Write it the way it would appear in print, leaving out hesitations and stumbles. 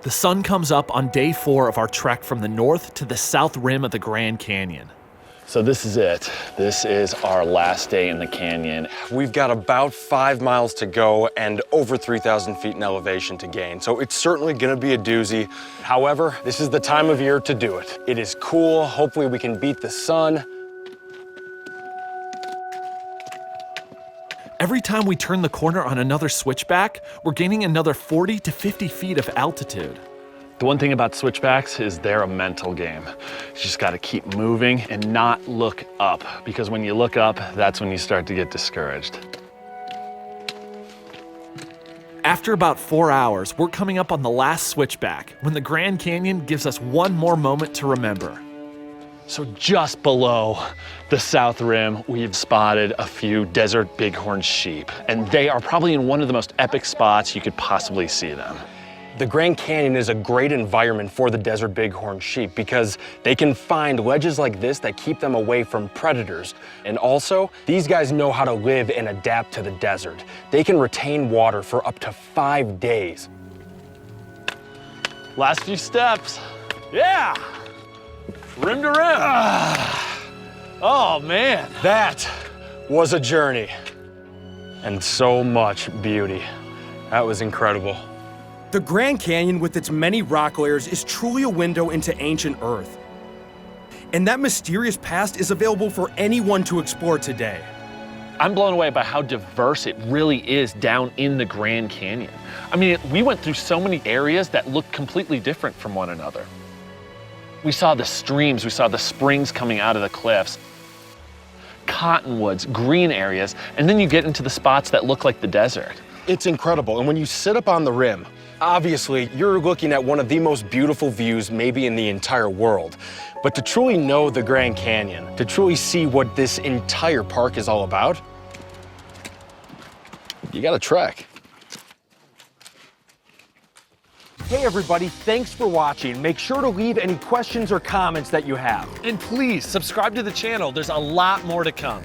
The sun comes up on day 4 of our trek from the north to the south rim of the Grand Canyon. So this is it. This is our last day in the canyon. We've got about 5 miles to go and over 3,000 feet in elevation to gain. So it's certainly gonna be a doozy. However, this is the time of year to do it. It is cool. Hopefully we can beat the sun. Every time we turn the corner on another switchback, we're gaining another 40 to 50 feet of altitude. The one thing about switchbacks is they're a mental game. You just gotta keep moving and not look up, because when you look up, that's when you start to get discouraged. After about 4 hours, we're coming up on the last switchback, when the Grand Canyon gives us one more moment to remember. So just below the south rim, we've spotted a few desert bighorn sheep, and they are probably in one of the most epic spots you could possibly see them. The Grand Canyon is a great environment for the desert bighorn sheep because they can find ledges like this that keep them away from predators. And also, these guys know how to live and adapt to the desert. They can retain water for up to 5 days. Last few steps. Yeah! Rim to rim. Oh man. That was a journey. And so much beauty. That was incredible. The Grand Canyon, with its many rock layers, is truly a window into ancient Earth. And that mysterious past is available for anyone to explore today. I'm blown away by how diverse it really is down in the Grand Canyon. I mean, we went through so many areas that look completely different from one another. We saw the streams, we saw the springs coming out of the cliffs, cottonwoods, green areas, and then you get into the spots that look like the desert. It's incredible. And when you sit up on the rim, obviously you're looking at one of the most beautiful views maybe in the entire world. But to truly know the Grand Canyon, to truly see what this entire park is all about, you gotta trek. Hey everybody, thanks for watching. Make sure to leave any questions or comments that you have. And please subscribe to the channel, there's a lot more to come.